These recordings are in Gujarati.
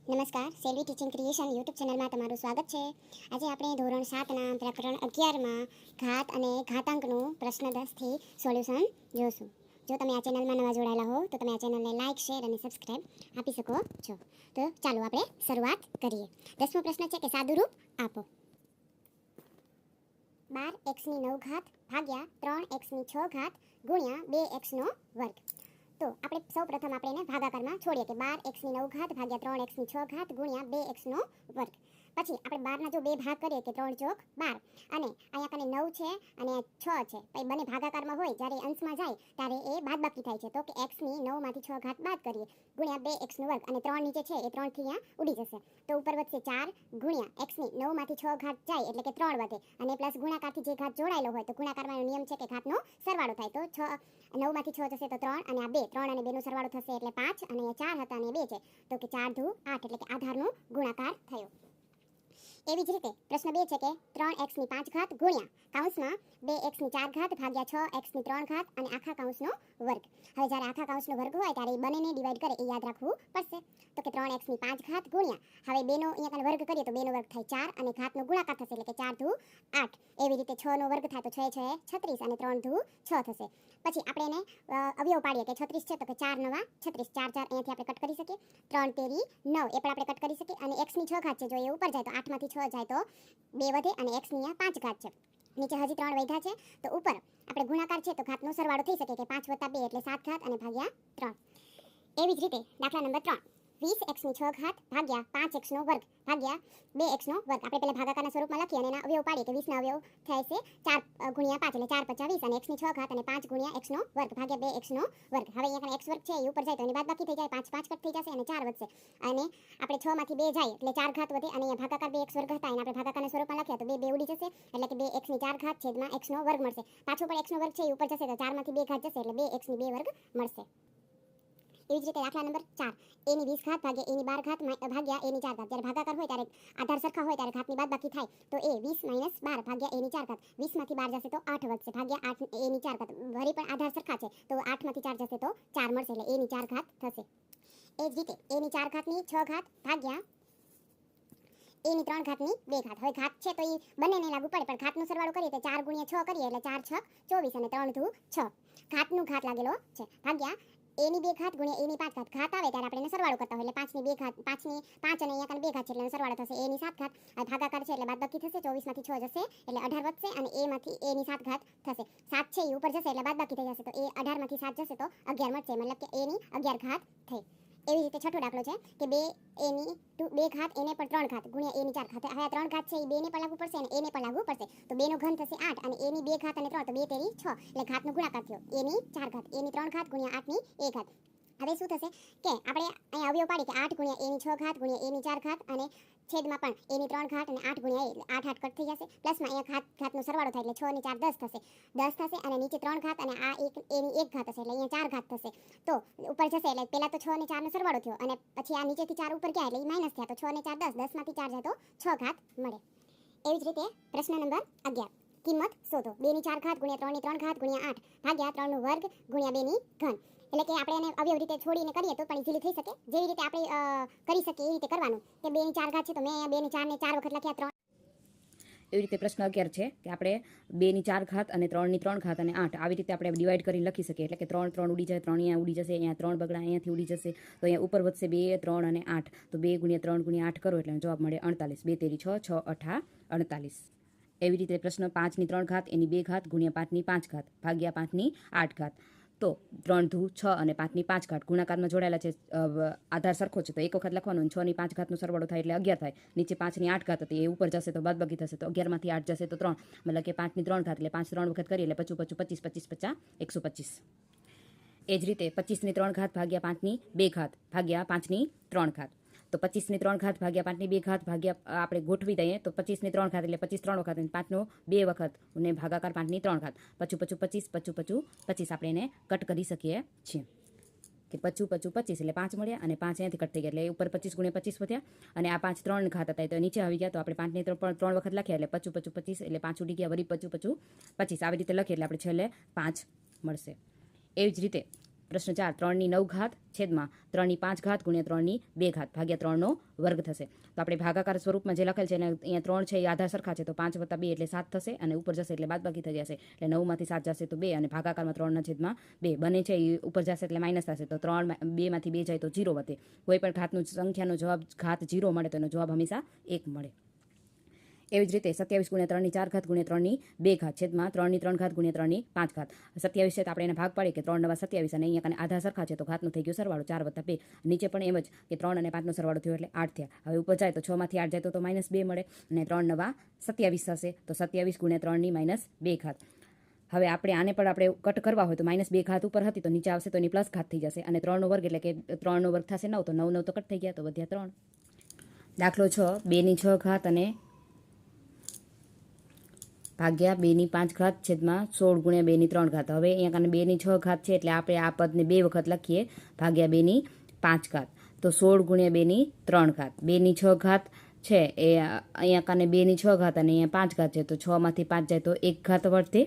નમસ્કાર, સેલ્વી ટીચિંગ ક્રિએશન યુટ્યુબ ચેનલમાં તમારું સ્વાગત છે. આજે આપણે ધોરણ 7ના પ્રકરણ 11માં ઘાત અને ઘાતાંકનું પ્રશ્ન 10થી સોલ્યુશન જોશું. જો તમે આ ચેનલમાં નવા જોડાયેલા હો તો તમે આ ચેનલને લાઇક, શેર અને સબસ્ક્રાઇબ આપી શકો છો. તો ચાલો આપણે શરૂઆત કરીએ. 10મો પ્રશ્ન છે કે સાદુરૂપ આપો. 12x ની 9 ઘાત ભાગ્યા 3x ની 6 ઘાત ગુણ્યા 2x નો વર્ગ. તો આપણે સૌપ્રથમ આપણે એને ભાગાકારમાં છોડીએ કે 12x ની 9 ઘાત ભાગ્યા 3x ની 6 ઘાત ગુણ્યા 2x નો વર્ગ. પછી આપણે 12ના જો બે ભાગ કરીએ કે 3 ચોક 12 અને અહીંયા કને 9 છે અને 6 છે. પછી બંને ભાગાકારમાં હોય જ્યારે અંશમાં જાય ત્યારે એ બાદબાકી થાય છે. તો કે x ની 9 માંથી 6 ઘાત બાદ કરીએ ગુણ્યા 2x નો વર્ગ અને 3 નીચે છે એ 3 થી અહીંયા ઉડી જશે. તો ઉપર વધશે 4 ગુણ્યા x ની 9 માંથી 6 ઘાત જાય એટલે કે 3 વધે અને પ્લસ ગુણાકારથી જે ઘાત જોડાયેલો હોય તો ગુણાકારનો નિયમ છે કે ઘાતનો સરવાળો થાય. તો 9 માંથી 6 જશે તો 3 અને આ 2 3 અને 2 નો સરવાળો થશે એટલે 5 અને 4 હતા અને 2 છે તો કે 4 દુ 8 એટલે કે આધારનો ગુણાકાર થયો. એવી જ રીતે પ્રશ્ન 2 છે કે 3x ની 5 ઘાત ગુણ્યા કૌંસમાં 2x ની 4 ઘાત ભાગ્યા 6x ની 3 ઘાત અને આખા કૌંસનો વર્ગ. હવે જ્યારે આખા કૌંસનો વર્ગ હોય ત્યારે એ બંનેને ડિવાઈડ કરે એ યાદ રાખવું પડશે. તો કે 3x ની 5 ઘાત ગુણ્યા હવે 2 નો અહીંયા વર્ગ કરીએ તો 2 નો વર્ગ થાય 4 અને ઘાતનો ગુણાકાર થશે એટલે કે 4 દુ 8. એવી રીતે 6 નો વર્ગ થાય તો 6 6 36 અને 3 દુ 6 થશે. પછી આપણે એને અવયવ પાડીએ કે 36 છે તો કે 4 નવા 36 4 4 અહીંયાથી આપણે કટ કરી શકીએ. 3 તેરી 9 એ પણ આપણે કટ કરી શકીએ અને x ની 6 ઘાત છે જો એ ઉપર જાય તો 8 માંથી 6 જાય તો 2 વધે અને x ની 5 ઘાત છે. નીચે હજી 3 વધ્યા છે તો ઉપર આપણે ગુણાકાર છે તો ઘાતનો સરવાળો થઈ શકે કે 5 + 2 એટલે 7 ઘાત અને ભાગ્યા 3. એવી જ રીતે દાખલા નંબર 3 20x ની 6 ઘાત ભાગ્યા 5x નો વર્ગ ભાગ્યા 2x નો વર્ગ. આપણે પહેલા ભાગાકારના સ્વરૂપમાં લખીએ અને એના અવયવ પાડીએ કે 20 ના અવયવ થાય છે 4 ગુણ્યા 5 એટલે 4 × 5 = 20 અને x ની 6 ઘાત અને 5 ગુણ્યા x નો વર્ગ ભાગ્યા 2x નો વર્ગ. હવે અહીંયા x વર્ગ છે એ ઉપર જાય તો એની બાદબાકી થઈ જાય 5 5 કટ થઈ જશે અને 4 વધશે અને આપણે 6 માંથી 2 જાય એટલે 4 ઘાત વધે અને અહીંયા ભાગાકાર 2x વર્ગ હતા અને આપણે ભાગાકારના સ્વરૂપમાં લખ્યા તો 2 ઉડી જશે એટલે કે 2x ની 4 ઘાત છેદમાં x નો વર્ગ મળશે. પાછો પણ x નો વર્ગ છે એ ઉપર જશે તો 4 માંથી 2 ઘાત જશે એટલે 2x ની 2 વર્ગ મળશે. એવી જ રીતે દાખલા નંબર 4 a ની 20 ઘાત ભાગ્યા a ની 12 ઘાત ભાગ્યા a ની 4 ઘાત. જ્યારે ભાગાકાર હોય ત્યારે આધાર સરખા હોય ત્યારે ઘાતની બાદબાકી થાય તો a 20 - 12 ભાગ્યા a ની 4 ઘાત. 20 માંથી 12 જશે તો 8 વધશે ભાગ્યા 8 a ની 4 ઘાત. વળી પણ આધાર સરખા છે તો 8 માંથી 4 જશે તો 4 મળશે એટલે a ની 4 ઘાત થશે. એ જ રીતે a ની 4 ઘાતની 6 ઘાત ભાગ્યા a ની 3 ઘાતની 2 ઘાત. હવે ઘાત છે તો એ બંનેને લાગુ પડે પણ ઘાતનો સરવાળો કરીએ તો 4 × 6 કરીએ એટલે 4 × 6 = 24 અને 3 દુ 6. ઘાતનું ઘાત લાગેલો છે ભાગ્યા a ની 2 ઘાત ગુણ્યા a ની 5 ઘાત. ઘાત આવે ત્યારે આપણે એને સરવાળો કરતા હોય એટલે 5 ની 2 ઘાત 5 ની 5 અને અહીંયા 2 ઘાત છે એટલે એનો સરવાળો થશે a ની 7 ઘાત. આ ભાગાકાર છે એટલે બાદબાકી થશે 24 માંથી 6 જશે એટલે 18 વધશે અને a માંથી a ની 7 ઘાત થશે. 7 છે એ ઉપર જશે એટલે બાદબાકી થઈ જશે તો a 18 માંથી 7 જશે તો 11 મળશે મતલબ કે a ની 11 ઘાત થઈ. એવી રીતે છઠ્ઠો દાખલો છે કે 2a ની 2 ઘાત એને પણ 3 ઘાત ગુણ્યા a ની 4 ઘાત. હવે આ 3 ઘાત છે એ 2 ને પણ લાગુ પડશે અને a ને પણ લાગુ પડશે તો 2 નો ઘન થશે 8 અને a ની 2 ઘાત અને 3 તો 2 તેરી 6 એટલે ઘાતનો ગુણાકાર થયો a ની 4 ઘાત a ની 3 ઘાત ગુણ્યા 8 ની 1 ઘાત. હવે શું થશે કે આપણે અહીંયા અવયવ પાડીએ કે 8 ગુણ્યા a ની 6 ઘાત ગુણ્યા a ની 4 ઘાત અને છેદમાં પણ a ની 3 ઘાત અને 8 ગુણ્યા 8 8 કટ થઈ જશે પ્લસમાં અહીંયા ઘાતનો સરવાળો થાય એટલે 6 ની 4 10 થશે 10 થશે અને નીચે 3 ઘાત અને આ એક a ની 1 ઘાત હશે એટલે અહીંયા 4 ઘાત થશે. તો ઉપર જશે એટલે પહેલા તો 6 ને 4 નો સરવાળો થયો અને પછી આ નીચેથી 4 ઉપર ગયા એટલે એ માઈનસ થયા તો 6 ને 4 10 10 માંથી 4 જાય તો 6 ઘાત મળે. એવી જ રીતે પ્રશ્ન નંબર 11 કિંમત શોધો. 2 ની 4 ઘાત ગુણ્યા 3 ની 3 ઘાત ગુણ્યા 8 ભાગ્યા 3 નો વર્ગ ગુણ્યા 2 ની ઘન. એટલે કે આપણે એને અવયવ રીતે છોડીને કરીએ તો પણ ઈઝીલી થઈ શકે. જેવી રીતે આપણે કરી શકીએ એ રીતે કરવાનું કે 2 ની 4 ઘાત છે તો મેં અહીંયા 2 ની 4 ને 4 વખત લખ્યા 3. એવી રીતે પ્રશ્ન 11 છે કે આપણે 2 ની 4 ઘાત અને 3 ની 3 ઘાત અને 8 આવી રીતે આપણે ડિવાઈડ કરીને લખી શકીએ. એટલે કે 3 3 ઉડી જાય 3 અહીંયા ઉડી જશે અહીંયા 3 બગડા અહીંયાથી ઉડી જશે તો અહીંયા ઉપર વધશે 2 3 અને 8 તો 2 × 3 × 8 કરો એટલે જવાબ મળે 48. 2 તેરી 6 6 8 48. એવી રીતે પ્રશ્ન 5 ની 3 ઘાત એની 2 ઘાત ગુણ્યા 5 ની 5 ઘાત ભાગ્યા 5 ની 8 ઘાત. તો 3 દુ 6 અને 5 ની 5 ઘાત ગુણાકારમાં જોડાયેલા છે આધાર સરખો છે તો એક વખત લખવાનું 6 ની 5 ઘાતનો સરવાળો થાય એટલે 11 થાય. નીચે 5 ની 8 ઘાત હતી એ ઉપર જશે તો બાદબાકી થશે તો 11 માંથી 8 જશે તો 3 મતલબ કે 5 ની 3 ઘાત એટલે 5 3 વખત કરીએ એટલે 25 25 25 50 125. એ જ રીતે 25 ની 3 ઘાત ભાગ્યા 5 ની 2 ઘાત ભાગ્યા 5 ની 3 ઘાત. તો 25 ની 3 ઘાત ભાગ્યા 5 ની 2 ઘાત ભાગ્યા આપણે ગોઠવી દઈએ તો 25 ની 3 ઘાત એટલે 25 3 વખત અને 5 નો 2 વખત અને ભાગાકાર 5 ની 3 ઘાત. પચું 25 25 આપણે એને કટ કરી શકીએ છીએ કે પચું 25 એટલે 5 મળ્યા અને 5 અહીંયાથી કટ થઈ ગયા એટલે ઉપર 25 × 25 વધ્યા અને આ 5 3 ઘાત હતા તો નીચે આવી ગયા તો આપણે 5 ની 3 વખત લખ્યા એટલે પચું 25 એટલે 5 ઉડી ગયા વળી પચું 25 આવી રીતે લખીએ એટલે આપણે છેલ્લે 5 મળશે. એવી જ રીતે પ્રશ્ન 4 3 ની 9 ઘાત છેદમાં 3 ની 5 ઘાત ગુણ્યા 3 ની 2 ઘાત ભાગ્યા 3 નો વર્ગ થશે. તો આપણે ભાગાકાર સ્વરૂપમાં જે લખેલ છે અને અહીંયા 3 છે એ આધાર સરખા છે, તો 5 + 2 એટલે 7 થશે અને ઉપર જશે એટલે બાદબાકી થઈ જશે, એટલે 9 માંથી 7 જશે તો 2 અને ભાગાકારમાં 3 ના છેદમાં 2 બને છે એ ઉપર જશે એટલે માઇનસ થશે, તો 3 2 માંથી 2 જાય તો 0 વધે. કોઈ પણ ઘાતનું સંખ્યાનો જવાબ ઘાત 0 મળે તો એનો જવાબ હંમેશા 1 મળે. એવી જ રીતે 27 ગુણ્યા 3 ની 4 ઘાત ગુણ્યા 3 ની 2 ઘાત છેદમાં 3 ની 3 ઘાત ગુણ્યા 3 ની 5 ઘાત. 27 છે તો આપણે એને ભાગ પાડીએ કે 3 નવા 27 અને અહીંયા કને આધા સરખા છે તો ઘાતનો થઈ ગયો સરવાળો 4 + 2. નીચે પણ એમ જ કે 3 અને 5 નો સરવાળો થયો એટલે 8 થયા. હવે ઉપર જાય તો 6 માંથી 8 જાય તો -2 મળે અને 3 નવા 27 થશે, તો 27 ગુણ્યા 3 ની -2 ઘાત. હવે આપણે આને પણ આપણે કટ કરવા હોય તો -2 ઘાત ઉપર હતી તો નીચે આવશે તો એની પ્લસ ઘાત થઈ જશે અને 3 નો વર્ગ એટલે કે 3 નો વર્ગ થશે 9, તો 9 9 તો કટ થઈ ગયા તો વધ્યા 3. દાખલો 6 2 ની 6 ઘાત અને ભાગ્યા 2 ની 5 ઘાત છેદમાં 16 ગુણ્યા 2 ની 3 ઘાત. હવે અહીંયા કાને 2 ની 6 ઘાત છે એટલે આપણે આ પદને 2 વખત લખીએ ભાગ્યા 2 ની 5 ઘાત, તો 16 ગુણ્યા 2 ની 3 ઘાત. 2 ની 6 ઘાત છે એ અહીંયા કાને 2 ની 6 ઘાત અને અહીંયા 5 ઘાત છે, તો 6 માંથી 5 જાય તો 1 ઘાત વધે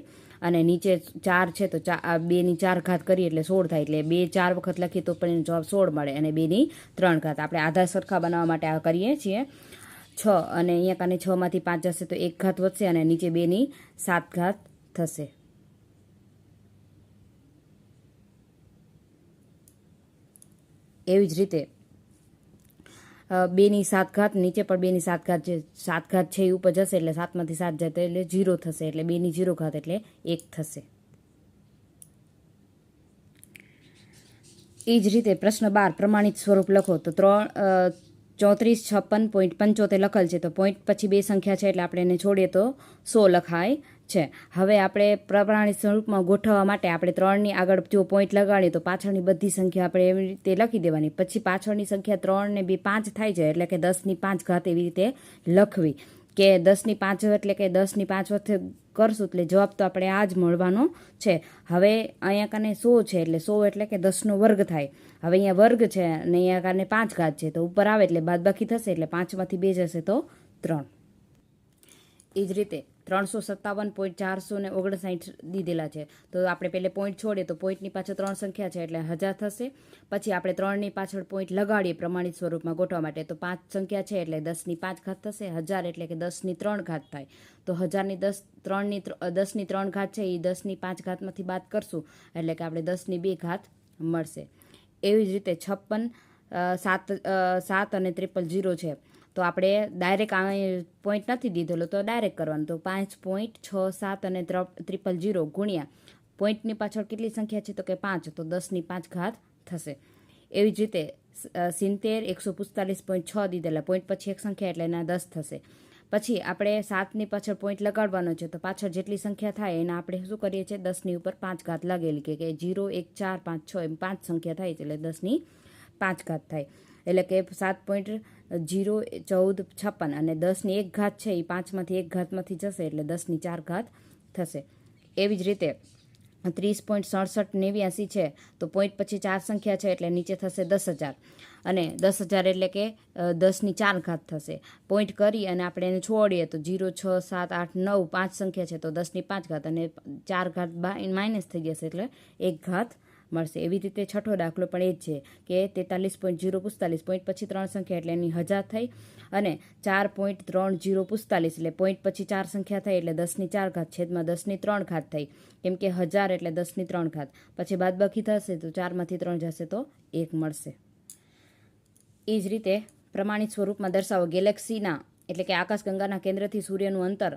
અને નીચે 4 છે તો 2 ની 4 ઘાત કરીએ એટલે 16 થાય, એટલે 2 4 વખત લખીએ તો પણ એનો જવાબ 16 મળે અને 2 ની 3 ઘાત. આપણે આધાર સરખા બનાવવા માટે આ કરીએ છીએ. 6 અને અહીંયા કાને 6 માંથી 5 જશે તો 1 ઘાત વધશે અને નીચે 2 ની 7 ઘાત થશે. એવી જ રીતે 2 ની 7 ઘાત નીચે પણ 2 ની 7 ઘાત છે, 7 ઘાત છે એ ઉપર જશે એટલે 7 માંથી 7 જાય તો એટલે 0 થશે, એટલે 2 ની 0 ઘાત એટલે 1 થશે. એ જ રીતે પ્રશ્ન 12 પ્રમાણિત સ્વરૂપ લખો. તો 3456.75 લખેલ છે, તો પોઈન્ટ પછી 2 સંખ્યા છે એટલે આપણે એને છોડીએ તો 100 લખાય છે. હવે આપણે પ્રમાણિત સ્વરૂપમાં ગોઠવવા માટે આપણે 3 ની આગળ જો પોઈન્ટ લગાડીએ તો પાછળની બધી સંખ્યા આપણે એવી રીતે લખી દેવાની, પછી પાછળની સંખ્યા 3 ને 2 5 થાય છે એટલે કે 10 ની 5 ઘાત એવી રીતે લખવી કે 10 ની 5 એટલે કે 10 ની 5 વખતે કરશું એટલે જવાબ તો આપણે આ જ મળવાનો છે. હવે અહીંયા કાને 100 છે એટલે 100 એટલે કે 10 નો વર્ગ થાય. હવે અહીંયા વર્ગ છે અને અહીંયા કાને 5 ઘાત છે તો ઉપર આવે એટલે બાદબાકી થશે એટલે 5 માંથી 2 જશે તો 3. એ જ રીતે 357.459 દીધેલા છે, તો આપણે પહેલે પોઈન્ટ છોડીએ તો પોઈન્ટની પાછળ 3 સંખ્યા છે એટલે 1000 થશે. પછી આપણે 3 ની પાછળ પોઈન્ટ લગાડીએ પ્રમાણિત સ્વરૂપમાં ગોઠવવા માટે તો 5 સંખ્યા છે એટલે 10 ની 5 ઘાત થશે, 1000 એટલે કે 10 ની 3 ઘાત થાય, તો 1000 ની 10 ની 3 ઘાત છે એ 10 ની 5 ઘાતમાંથી બાદ કરશું એટલે કે આપણે 10 ની 2 ઘાત મળશે. એવી જ રીતે 56 7 અને 000 છે, તો આપણે ડાયરેક્ટ આ પોઈન્ટ નથી દીધેલો તો ડાયરેક્ટ કરવાનું, તો 5.67 અને 000 ગુણ્યા પોઈન્ટની પાછળ કેટલી સંખ્યા છે તો કે 5, તો 10 ની 5 ઘાત થશે. એવી જ રીતે 70 145.6 દીધેલા, પોઈન્ટ પછી એક સંખ્યા એટલે એના 10 થશે. પછી આપણે 7 ની પાછળ પોઈન્ટ લગાડવાનો છે, તો પાછળ જેટલી સંખ્યા થાય એના આપણે શું કરીએ છીએ 10 ની ઉપર 5 ઘાત લાગેલી કે 0 1 4 5 6 એમ 5 સંખ્યા થાય એટલે 10 ની 5 ઘાત થાય, એટલે કે 7.01456 અને 10 ની 1 ઘાત છે એ 5 માંથી 1 ઘાતમાંથી જશે એટલે 10 ની 4 ઘાત થશે. એવી જ રીતે 30.6789 છે, તો પોઈન્ટ પછી 4 સંખ્યા છે એટલે નીચે થશે 10,000 અને 10,000 એટલે કે 10 ની 4 ઘાત થશે. પોઈન્ટ કરી અને આપણે એને છોડીએ તો 0 6 7 8 9 5 સંખ્યા છે તો 10 ની 5 ઘાત અને 4 ઘાત માઇનસ થઈ જશે એટલે 1 ઘાત મળશે. એવી રીતે છઠ્ઠો દાખલો પણ એ જ છે કે 43.045 પોઈન્ટ પછી 3 સંખ્યા એટલે એની 1000 થઈ અને 4.3045 એટલે પોઈન્ટ પછી 4 સંખ્યા થઈ એટલે 10 ની 4 ઘાત છેદમાં 10 ની 3 ઘાત થઈ, કેમ કે 1000 એટલે 10 ની 3 ઘાત, પછી બાદબાકી થશે તો 4 માંથી 3 જશે તો 1 મળશે. એ જ રીતે પ્રમાણિત સ્વરૂપમાં દર્શાવો ગેલેક્સીના એટલે કે આકાશગંગાના કેન્દ્રથી સૂર્યનું અંતર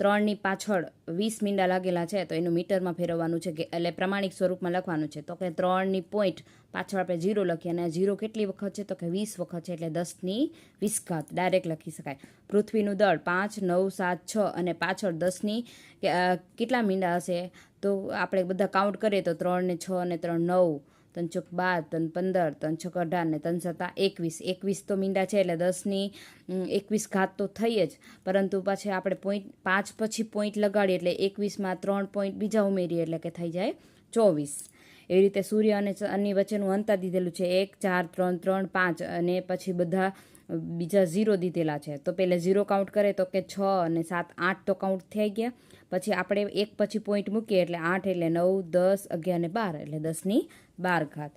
3 ની પાછળ 20 મીંડા લાગેલા છે, તો એનું મીટરમાં ફેરવવાનું છે એટલે પ્રમાણિક સ્વરૂપમાં લખવાનું છે. તો કે 3 ની પોઈન્ટ પાછળ આપણે 0 લખીએ અને 0 કેટલી વખત છે તો કે 20 વખત છે એટલે 10 ની 20 ઘાત ડાયરેક્ટ લખી શકાય. પૃથ્વીનું દળ 5 9 7 6 અને પાછળ 10 ની કેટલા મીંડા હશે તો આપણે બધા કાઉન્ટ કરીએ તો 3 ને 6 અને 3 9 3 ચોક 12 3 15 3 છક 18 ને 3 7 21 તો મીંડા છે એટલે 10 ની 21 ઘાત તો થઈ જ, પરંતુ પછી આપણે પોઈન્ટ 5 પછી પોઈન્ટ લગાડીએ એટલે 21માં 3 પોઈન્ટ બીજા ઉમેરીએ એટલે કે થઈ જાય 24. એવી રીતે સૂર્ય અને ચંદ્રની વચ્ચેનું અંતર દીધેલું છે 1 4 3 3 5 અને પછી બધા બીજા 0 દીધેલા છે, તો પહેલે 0 કાઉન્ટ કરે તો કે 6 અને 7 8 તો કાઉન્ટ થઈ ગયા, પછી આપણે 1 પછી પોઈન્ટ મૂકીએ એટલે 8 એટલે 9 10 11 ને 12 એટલે 10 ની 12 ઘાત.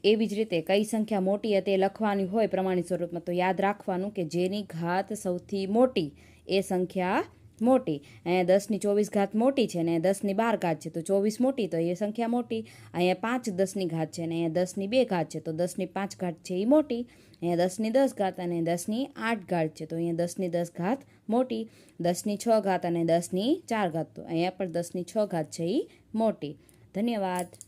એવી જ રીતે કઈ સંખ્યા મોટી તે લખવાની હોય પ્રમાણિત સ્વરૂપમાં તો યાદ રાખવાનું કે જેની ઘાત સૌથી મોટી એ સંખ્યા મોટી. અહીંયા 10 ની 24 ઘાત મોટી છે ને 10 ની 12 ઘાત છે તો 24 મોટી તો એ સંખ્યા મોટી. અહીંયા 5 10 ની ઘાત છે ને અહીંયા 10 ની 2 ઘાત છે તો 10 ની 5 ઘાત છે એ મોટી. અહીંયા 10 ની 10 ઘાત અને 10 ની 8 ઘાત છે તો અહીંયા 10 ની 10 ઘાત મોટી. 10 ની 6 ઘાત અને 10 ની 4 ઘાત તો અહીંયા પણ 10 ની 6 ઘાત છે એ મોટી. ધન્યવાદ.